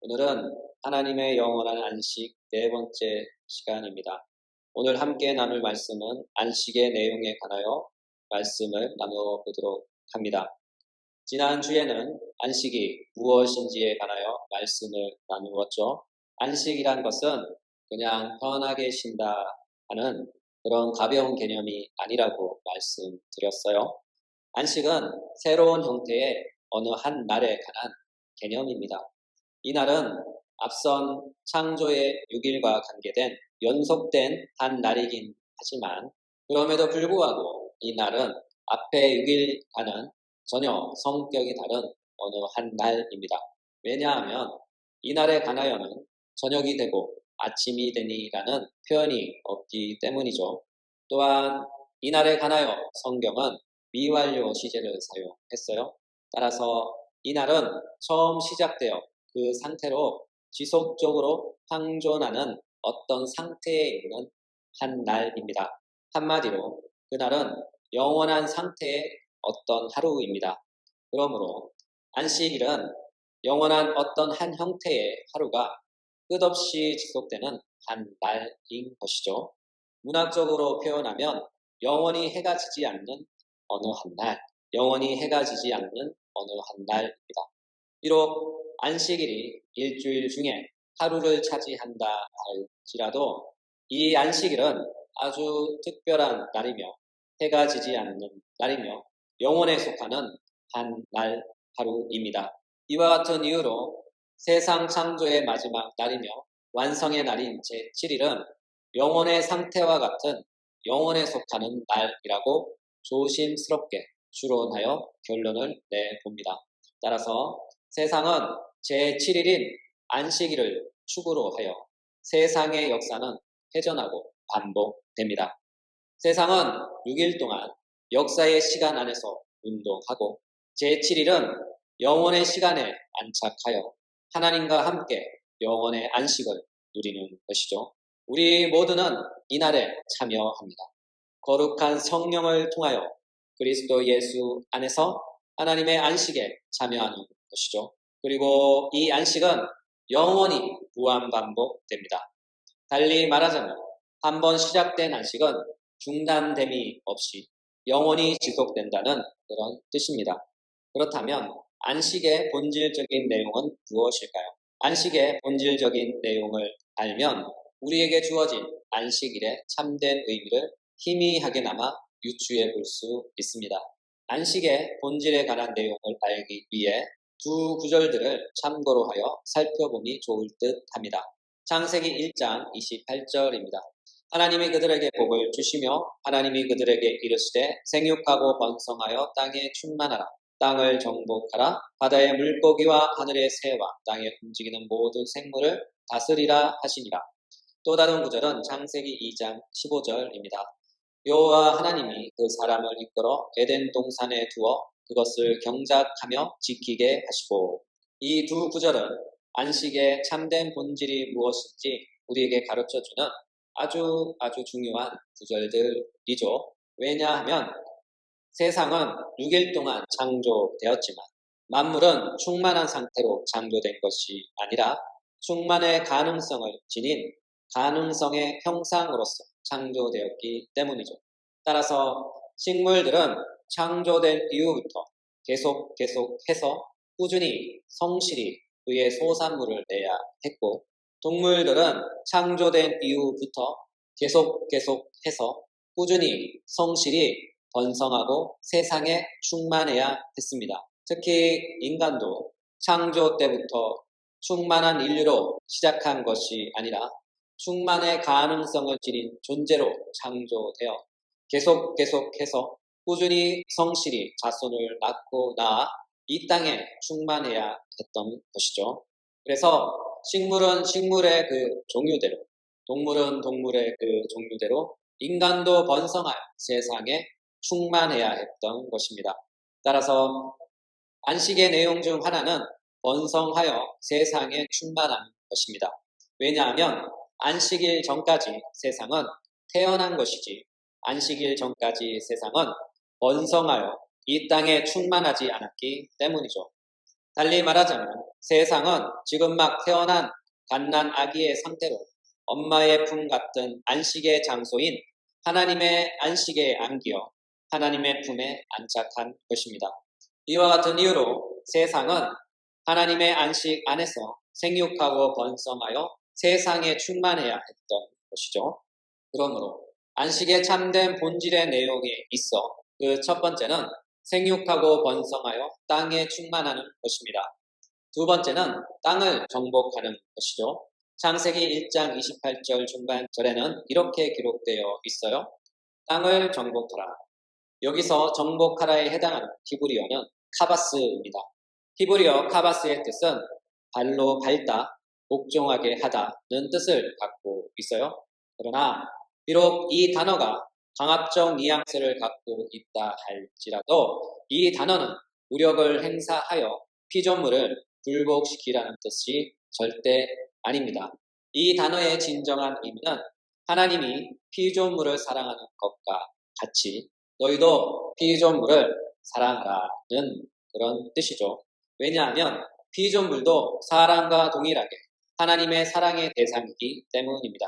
오늘은 하나님의 영원한 안식 네 번째 시간입니다. 오늘 함께 나눌 말씀은 안식의 내용에 관하여 말씀을 나누어 보도록 합니다. 지난 주에는 안식이 무엇인지에 관하여 말씀을 나누었죠. 안식이란 것은 그냥 편하게 쉰다 하는 그런 가벼운 개념이 아니라고 말씀드렸어요. 안식은 새로운 형태의 어느 한 날에 관한 개념입니다. 이 날은 앞선 창조의 6일과 관계된 연속된 한 날이긴 하지만 그럼에도 불구하고 이 날은 앞에 6일과는 전혀 성격이 다른 어느 한 날입니다. 왜냐하면 이 날에 관하여는 저녁이 되고 아침이 되니라는 표현이 없기 때문이죠. 또한 이 날에 관하여 성경은 미완료 시제를 사용했어요. 따라서 이 날은 처음 시작되어 그 상태로 지속적으로 상존하는 어떤 상태에 있는 한 날입니다. 한마디로 그날은 영원한 상태의 어떤 하루입니다. 그러므로 안식일은 영원한 어떤 한 형태의 하루가 끝없이 지속되는 한 날인 것이죠. 문학적으로 표현하면 영원히 해가 지지 않는 어느 한 날, 영원히 해가 지지 않는 어느 한 날입니다. 비록 안식일이 일주일 중에 하루를 차지한다 할지라도 이 안식일은 아주 특별한 날이며 해가 지지 않는 날이며 영혼에 속하는 한 날 하루입니다. 이와 같은 이유로 세상 창조의 마지막 날이며 완성의 날인 제7일은 영혼의 상태와 같은 영혼에 속하는 날이라고 조심스럽게 추론하여 결론을 내봅니다. 따라서 세상은 제7일인 안식일을 축으로 하여 세상의 역사는 회전하고 반복됩니다. 세상은 6일 동안 역사의 시간 안에서 운동하고 제7일은 영원의 시간에 안착하여 하나님과 함께 영원의 안식을 누리는 것이죠. 우리 모두는 이날에 참여합니다. 거룩한 성령을 통하여 그리스도 예수 안에서 하나님의 안식에 참여하는 것이죠. 그리고 이 안식은 영원히 무한반복됩니다. 달리 말하자면 한 번 시작된 안식은 중단됨이 없이 영원히 지속된다는 그런 뜻입니다. 그렇다면 안식의 본질적인 내용은 무엇일까요? 안식의 본질적인 내용을 알면 우리에게 주어진 안식일의 참된 의미를 희미하게나마 유추해 볼 수 있습니다. 안식의 본질에 관한 내용을 알기 위해 두 구절들을 참고로 하여 살펴보니 좋을 듯 합니다. 창세기 1장 28절입니다. 하나님이 그들에게 복을 주시며 하나님이 그들에게 이르시되 생육하고 번성하여 땅에 충만하라. 땅을 정복하라. 바다의 물고기와 하늘의 새와 땅에 움직이는 모든 생물을 다스리라 하시니라. 또 다른 구절은 창세기 2장 15절입니다. 여호와 하나님이 그 사람을 이끌어 에덴 동산에 두어 그것을 경작하며 지키게 하시고, 이 두 구절은 안식의 참된 본질이 무엇인지 우리에게 가르쳐주는 아주 중요한 구절들이죠. 왜냐하면 세상은 6일 동안 창조되었지만 만물은 충만한 상태로 창조된 것이 아니라 충만의 가능성을 지닌 가능성의 형상으로서 창조되었기 때문이죠. 따라서 식물들은 창조된 이후부터 계속해서 꾸준히 성실히 그의 소산물을 내야 했고, 동물들은 창조된 이후부터 계속해서 꾸준히 성실히 번성하고 세상에 충만해야 했습니다. 특히 인간도 창조 때부터 충만한 인류로 시작한 것이 아니라 충만의 가능성을 지닌 존재로 창조되어 계속해서 꾸준히 성실히 자손을 낳고 낳아 이 땅에 충만해야 했던 것이죠. 그래서 식물은 식물의 그 종류대로, 동물은 동물의 그 종류대로 인간도 번성하여 세상에 충만해야 했던 것입니다. 따라서 안식의 내용 중 하나는 번성하여 세상에 충만한 것입니다. 왜냐하면 안식일 전까지 세상은 태어난 것이지 안식일 전까지 세상은 번성하여 이 땅에 충만하지 않았기 때문이죠. 달리 말하자면 세상은 지금 막 태어난 갓난 아기의 상태로 엄마의 품 같은 안식의 장소인 하나님의 안식에 안기어 하나님의 품에 안착한 것입니다. 이와 같은 이유로 세상은 하나님의 안식 안에서 생육하고 번성하여 세상에 충만해야 했던 것이죠. 그러므로 안식의 참된 본질의 내용이 있어 그 첫 번째는 생육하고 번성하여 땅에 충만하는 것입니다. 두 번째는 땅을 정복하는 것이죠. 창세기 1장 28절 중반절에는 이렇게 기록되어 있어요. 땅을 정복하라. 여기서 정복하라에 해당하는 히브리어는 카바스입니다. 히브리어 카바스의 뜻은 발로 밟다, 복종하게 하다는 뜻을 갖고 있어요. 그러나 비록 이 단어가 강압적 뉘앙스를 갖고 있다 할지라도 이 단어는武力을 행사하여 피조물을 굴복시키라는 뜻이 절대 아닙니다. 이 단어의 진정한 의미는 하나님이 피조물을 사랑하는 것과 같이 너희도 피조물을 사랑하라는 그런 뜻이죠. 왜냐하면 피조물도 사람과 동일하게 하나님의 사랑의 대상이기 때문입니다.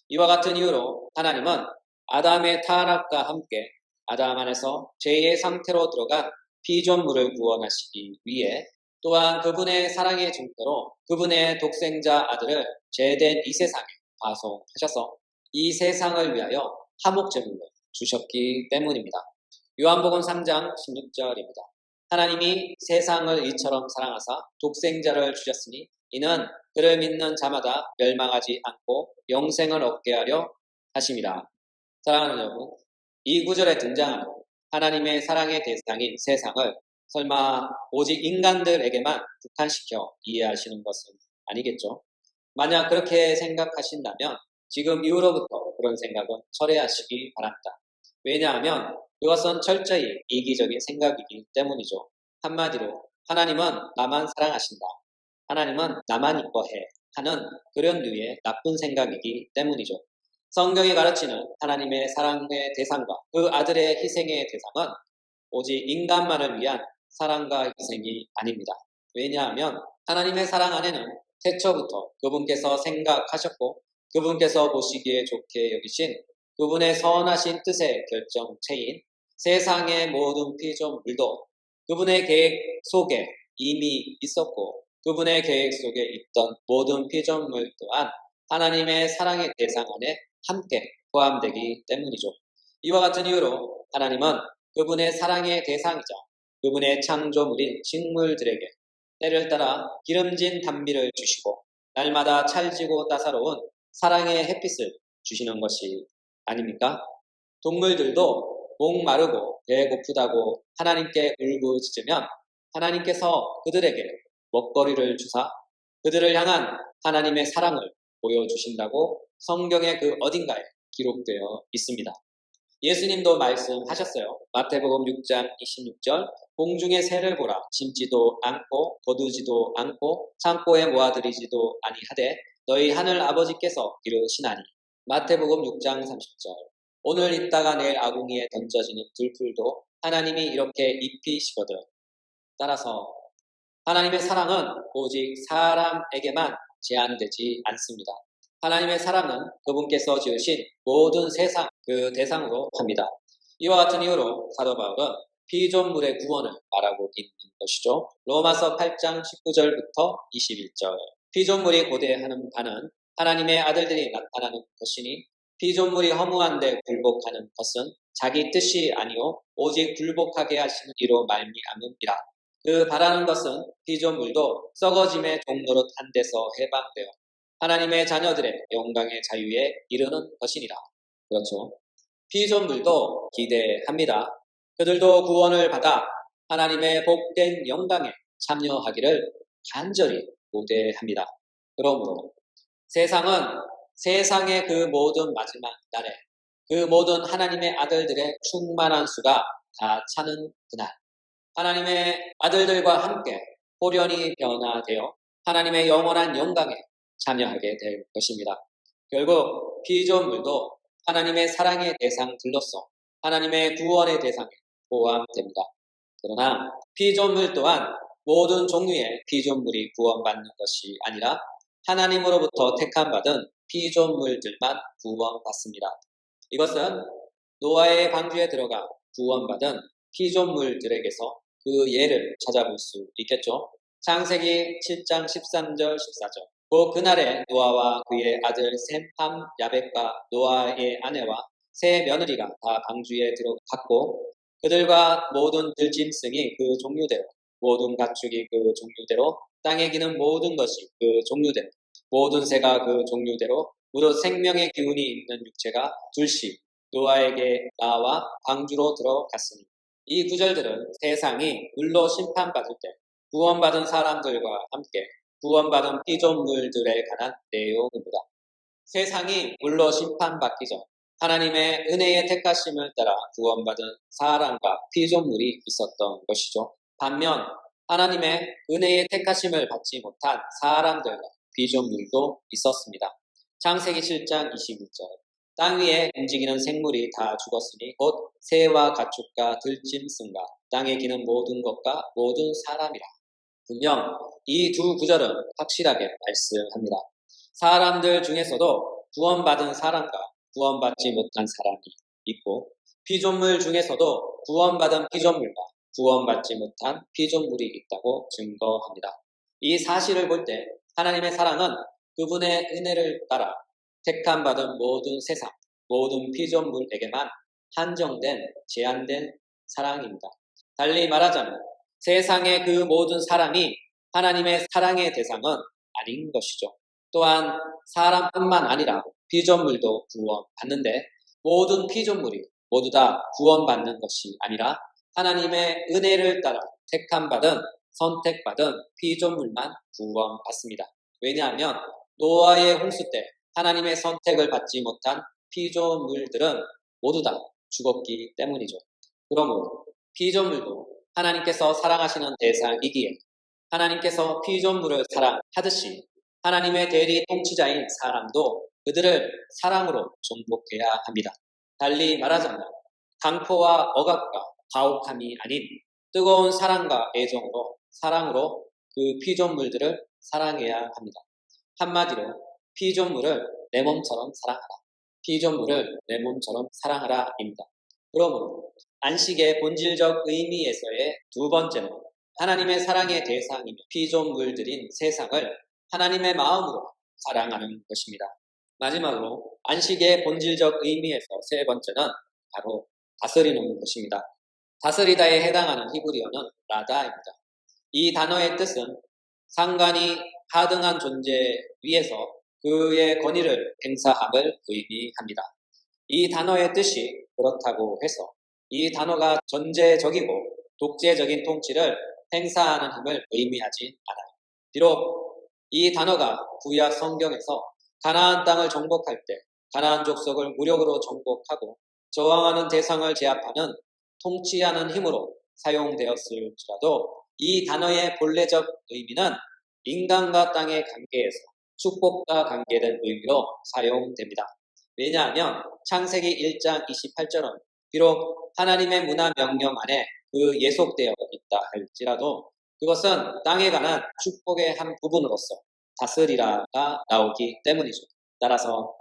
이와 같은 이유로 하나님은 아담의 타락과 함께 아담 안에서 죄의 상태로 들어간 피조물을 구원하시기 위해 또한 그분의 사랑의 증거로 그분의 독생자 아들을 죄된 이 세상에 파송하셔서 이 세상을 위하여 화목제물로 주셨기 때문입니다. 요한복음 3장 16절입니다. 하나님이 세상을 이처럼 사랑하사 독생자를 주셨으니 이는 그를 믿는 자마다 멸망하지 않고 영생을 얻게 하려 하심이라. 사랑하는 여러분, 이 구절에 등장하는 하나님의 사랑의 대상인 세상을 설마 오직 인간들에게만 국한시켜 이해하시는 것은 아니겠죠? 만약 그렇게 생각하신다면 지금 이후로부터 그런 생각은 철회하시기 바랍니다. 왜냐하면 그것은 철저히 이기적인 생각이기 때문이죠. 한마디로 하나님은 나만 사랑하신다. 하나님은 나만 이뻐해 하는 그런 류의 나쁜 생각이기 때문이죠. 성경이 가르치는 하나님의 사랑의 대상과 그 아들의 희생의 대상은 오직 인간만을 위한 사랑과 희생이 아닙니다. 왜냐하면 하나님의 사랑 안에는 태초부터 그분께서 생각하셨고 그분께서 보시기에 좋게 여기신 그분의 선하신 뜻의 결정체인 세상의 모든 피조물도 그분의 계획 속에 이미 있었고 그분의 계획 속에 있던 모든 피조물 또한 하나님의 사랑의 대상 안에 함께 포함되기 때문이죠. 이와 같은 이유로 하나님은 그분의 사랑의 대상이자 그분의 창조물인 식물들에게 때를 따라 기름진 단비를 주시고 날마다 찰지고 따사로운 사랑의 햇빛을 주시는 것이 아닙니까? 동물들도 목마르고 배고프다고 하나님께 울부짖으면 하나님께서 그들에게 먹거리를 주사 그들을 향한 하나님의 사랑을 보여주신다고 성경의 그 어딘가에 기록되어 있습니다. 예수님도 말씀하셨어요. 마태복음 6장 26절 공중의 새를 보라 심지도 않고 거두지도 않고 창고에 모아들이지도 아니하되 너희 하늘 아버지께서 기르시나니. 마태복음 6장 30절 오늘 있다가 내일 아궁이에 던져지는 들풀도 하나님이 이렇게 입히시거든. 따라서 하나님의 사랑은 오직 사람에게만 제한되지 않습니다. 하나님의 사랑은 그분께서 지으신 모든 세상 그 대상으로 합니다. 이와 같은 이유로 사도 바울은 피조물의 구원을 말하고 있는 것이죠. 로마서 8장 19절부터 21절 피조물이 고대하는 바는 하나님의 아들들이 나타나는 것이니 피조물이 허무한데 굴복하는 것은 자기 뜻이 아니요 오직 굴복하게 하시는 이로 말미암음이라. 그 바라는 것은 피조물도 썩어짐의 종노릇 한 데서 해방되어 하나님의 자녀들의 영광의 자유에 이르는 것이니라. 그렇죠. 피조물도 기대합니다. 그들도 구원을 받아 하나님의 복된 영광에 참여하기를 간절히 고대합니다. 그러므로 세상은 세상의 그 모든 마지막 날에 그 모든 하나님의 아들들의 충만한 수가 다 차는 그날 하나님의 아들들과 함께 호련히 변화되어 하나님의 영원한 영광에 참여하게 될 것입니다. 결국 피조물도 하나님의 사랑의 대상들로서 하나님의 구원의 대상에 포함됩니다. 그러나 피조물 또한 모든 종류의 피조물이 구원받는 것이 아니라 하나님으로부터 택함받은 피조물들만 구원받습니다. 이것은 노아의 방주에 들어가 구원받은 피조물들에게서 그 예를 찾아볼 수 있겠죠. 창세기 7장 13절 14절. 그날에 노아와 그의 아들 셈함 야벳과 노아의 아내와 세 며느리가 다 방주에 들어갔고 그들과 모든 들짐승이 그 종류대로 모든 가축이 그 종류대로 땅에 기는 모든 것이 그 종류대로 모든 새가 그 종류대로 무릇 생명의 기운이 있는 육체가 둘씩 노아에게 나와 방주로 들어갔으니 이 구절들은 세상이 물로 심판받을 때 구원받은 사람들과 함께 구원받은 피조물들에 관한 내용입니다. 세상이 물로 심판받기 전 하나님의 은혜의 택하심을 따라 구원받은 사람과 피조물이 있었던 것이죠. 반면 하나님의 은혜의 택하심을 받지 못한 사람들과 피조물도 있었습니다. 창세기 7장 21절. 땅 위에 움직이는 생물이 다 죽었으니 곧 새와 가축과 들짐승과 땅에 기는 모든 것과 모든 사람이라. 분명 이 두 구절은 확실하게 말씀합니다. 사람들 중에서도 구원받은 사람과 구원받지 못한 사람이 있고 피조물 중에서도 구원받은 피조물과 구원받지 못한 피조물이 있다고 증거합니다. 이 사실을 볼 때 하나님의 사랑은 그분의 은혜를 따라 택함받은 모든 세상, 모든 피조물에게만 한정된, 제한된 사랑입니다. 달리 말하자면 세상의 그 모든 사람이 하나님의 사랑의 대상은 아닌 것이죠. 또한 사람뿐만 아니라 피조물도 구원받는데 모든 피조물이 모두 다 구원받는 것이 아니라 하나님의 은혜를 따라 택함받은 선택받은 피조물만 구원받습니다. 왜냐하면 노아의 홍수 때 하나님의 선택을 받지 못한 피조물들은 모두 다 죽었기 때문이죠. 그러므로 피조물도 하나님께서 사랑하시는 대상이기에 하나님께서 피조물을 사랑하듯이 하나님의 대리 통치자인 사람도 그들을 사랑으로 정복해야 합니다. 달리 말하자면 강포와 억압과 가혹함이 아닌 뜨거운 사랑과 사랑으로 그 피조물들을 사랑해야 합니다. 한마디로 피조물을 내 몸처럼 사랑하라. 피조물을 내 몸처럼 사랑하라입니다. 그러므로 안식의 본질적 의미에서의 두 번째는 하나님의 사랑의 대상이며 피조물들인 세상을 하나님의 마음으로 사랑하는 것입니다. 마지막으로 안식의 본질적 의미에서 세 번째는 바로 다스리는 것입니다. 다스리다에 해당하는 히브리어는 라다입니다. 이 단어의 뜻은 상관이 하등한 존재 위에서 그의 권위를 행사함을 의미합니다. 이 단어의 뜻이 그렇다고 해서 이 단어가 전제적이고 독재적인 통치를 행사하는 힘을 의미하지 않아요. 비록 이 단어가 구약 성경에서 가나안 땅을 정복할 때 가나안 족속을 무력으로 정복하고 저항하는 대상을 제압하는 통치하는 힘으로 사용되었을지라도 이 단어의 본래적 의미는 인간과 땅의 관계에서 축복과 관계된 의미로 사용됩니다. 왜냐하면 창세기 1장 28절은 비록 하나님의 문화 명령 안에 그 예속되어 있다 할지라도 그것은 땅에 관한 축복의 한 부분으로서 다스리라가 나오기 때문이죠. 따라서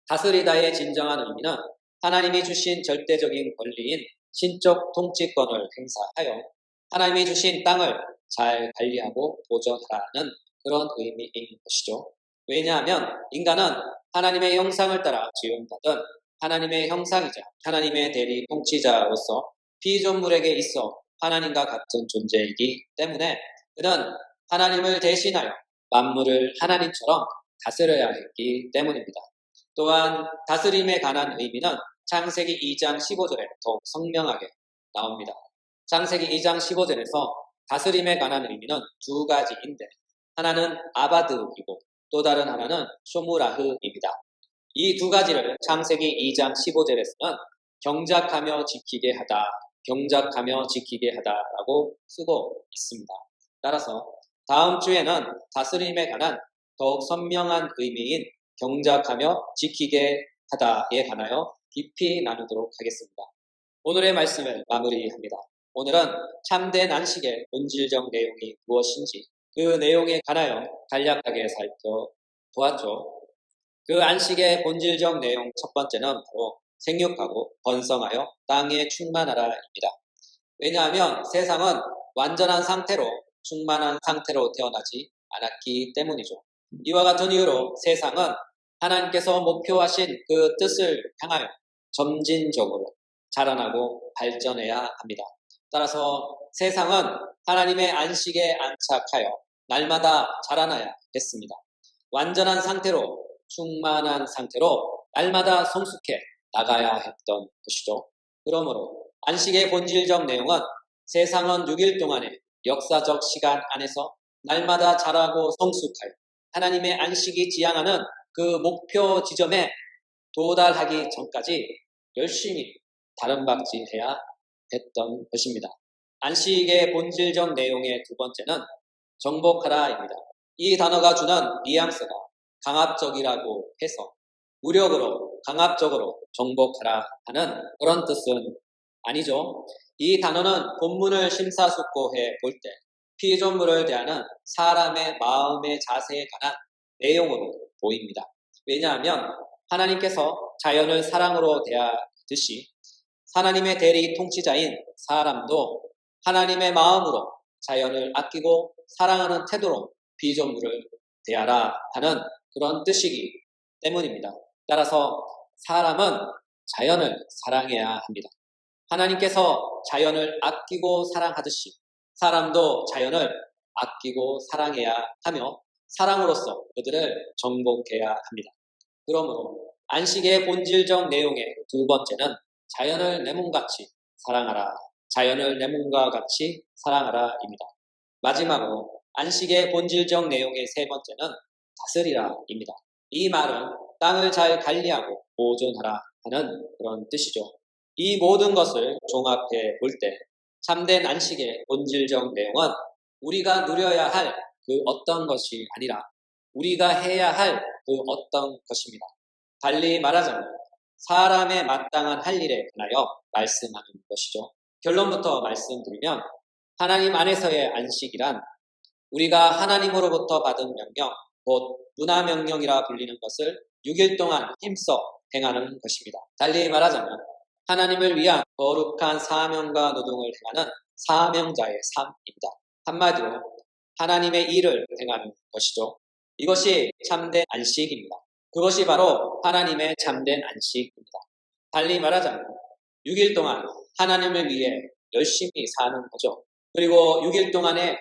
다스리다의 진정한 의미는 하나님이 주신 절대적인 권리인 신적 통치권을 행사하여 하나님이 주신 땅을 잘 관리하고 보존하라는 그런 의미인 것이죠. 왜냐하면 인간은 하나님의 형상을 따라 지음받은 하나님의 형상이자 하나님의 대리 통치자로서 피조물에게 있어 하나님과 같은 존재이기 때문에 그는 하나님을 대신하여 만물을 하나님처럼 다스려야 했기 때문입니다. 또한 다스림에 관한 의미는 창세기 2장 15절에 더욱 선명하게 나옵니다. 창세기 2장 15절에서 다스림에 관한 의미는 두 가지인데 하나는 아바드이고 또 다른 하나는 쇼무라흐입니다. 이 두 가지를 창세기 2장 15절에서는 경작하며 지키게 하다라고 쓰고 있습니다. 따라서 다음 주에는 다스림에 관한 더욱 선명한 의미인 경작하며 지키게 하다에 관하여 깊이 나누도록 하겠습니다. 오늘의 말씀을 마무리합니다. 오늘은 참된 안식의 본질적 내용이 무엇인지 그 내용에 관하여 간략하게 살펴보았죠. 그 안식의 본질적 내용 첫 번째는 바로 생육하고 번성하여 땅에 충만하라입니다. 왜냐하면 세상은 완전한 상태로 충만한 상태로 태어나지 않았기 때문이죠. 이와 같은 이유로 세상은 하나님께서 목표하신 그 뜻을 향하여 점진적으로 자라나고 발전해야 합니다. 따라서 세상은 하나님의 안식에 안착하여 날마다 자라나야 했습니다. 완전한 상태로 충만한 상태로 날마다 성숙해 나가야 했던 것이죠. 그러므로 안식의 본질적 내용은 세상은 6일 동안의 역사적 시간 안에서 날마다 자라고 성숙하여 하나님의 안식이 지향하는 그 목표 지점에 도달하기 전까지 열심히 다름박질해야 했던 것입니다. 안식의 본질적 내용의 두 번째는 정복하라입니다. 이 단어가 주는 뉘앙스가 강압적이라고 해서 무력으로 강압적으로 정복하라 하는 그런 뜻은 아니죠. 이 단어는 본문을 심사숙고해 볼 때 피조물을 대하는 사람의 마음의 자세에 관한 내용으로 보입니다. 왜냐하면 하나님께서 자연을 사랑으로 대하듯이 하나님의 대리 통치자인 사람도 하나님의 마음으로 자연을 아끼고 사랑하는 태도로 피조물을 대하라 하는 그런 뜻이기 때문입니다. 따라서 사람은 자연을 사랑해야 합니다. 하나님께서 자연을 아끼고 사랑하듯이 사람도 자연을 아끼고 사랑해야 하며 사랑으로서 그들을 정복해야 합니다. 그러므로 안식의 본질적 내용의 두 번째는 자연을 내 몸같이 사랑하라, 자연을 내 몸과 같이 사랑하라입니다. 마지막으로 안식의 본질적 내용의 세 번째는 다스리라입니다. 이 말은 땅을 잘 관리하고 보존하라 하는 그런 뜻이죠. 이 모든 것을 종합해 볼 때 참된 안식의 본질적 내용은 우리가 누려야 할 그 어떤 것이 아니라 우리가 해야 할 그 어떤 것입니다. 달리 말하자면 사람의 마땅한 할 일에 관하여 말씀하는 것이죠. 결론부터 말씀드리면 하나님 안에서의 안식이란 우리가 하나님으로부터 받은 명령, 곧 문화명령이라 불리는 것을 6일 동안 힘써 행하는 것입니다. 달리 말하자면 하나님을 위한 거룩한 사명과 노동을 행하는 사명자의 삶입니다. 한마디로 하나님의 일을 행하는 것이죠. 이것이 참된 안식입니다. 그것이 바로 하나님의 참된 안식입니다. 달리 말하자면 6일 동안 하나님을 위해 열심히 사는 거죠. 그리고 6일 동안의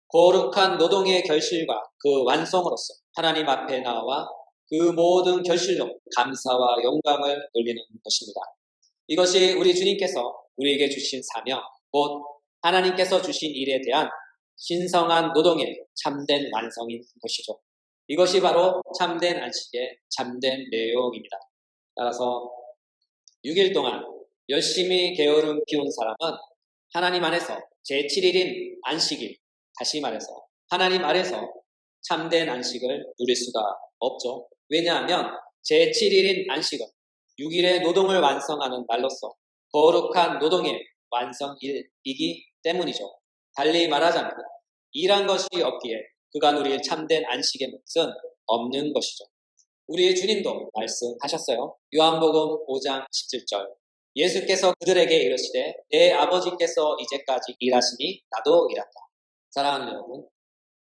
거룩한 노동의 결실과 그 완성으로서 하나님 앞에 나와 그 모든 결실로 감사와 영광을 돌리는 것입니다. 이것이 우리 주님께서 우리에게 주신 사명, 곧 하나님께서 주신 일에 대한 신성한 노동의 참된 완성인 것이죠. 이것이 바로 참된 안식의 참된 내용입니다. 따라서 6일 동안 열심히 게으름 피운 사람은 하나님 안에서 제7일인 안식일, 다시 말해서 하나님 아래서 참된 안식을 누릴 수가 없죠. 왜냐하면 제7일인 안식은 6일의 노동을 완성하는 날로서 거룩한 노동의 완성일이기 때문이죠. 달리 말하자면 일한 것이 없기에 그가 누릴 참된 안식의 몫은 없는 것이죠. 우리 주님도 말씀하셨어요. 요한복음 5장 17절 예수께서 그들에게 이르시되 내 아버지께서 이제까지 일하시니 나도 일한다. 사랑하는 여러분,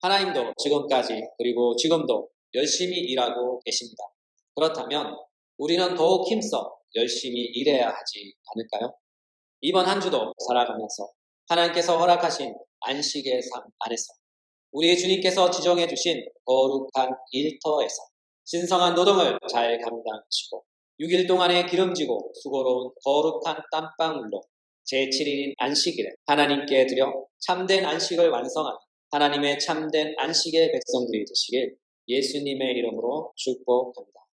하나님도 지금까지 그리고 지금도 열심히 일하고 계십니다. 그렇다면 우리는 더욱 힘써 열심히 일해야 하지 않을까요? 이번 한 주도 살아가면서 하나님께서 허락하신 안식의 삶 안에서 우리 주님께서 지정해 주신 거룩한 일터에서 신성한 노동을 잘 감당하시고 6일 동안의 기름지고 수고로운 거룩한 땀방울로 제7일인 안식일에 하나님께 드려 참된 안식을 완성하는 하나님의 참된 안식의 백성들이 되시길 예수님의 이름으로 축복합니다.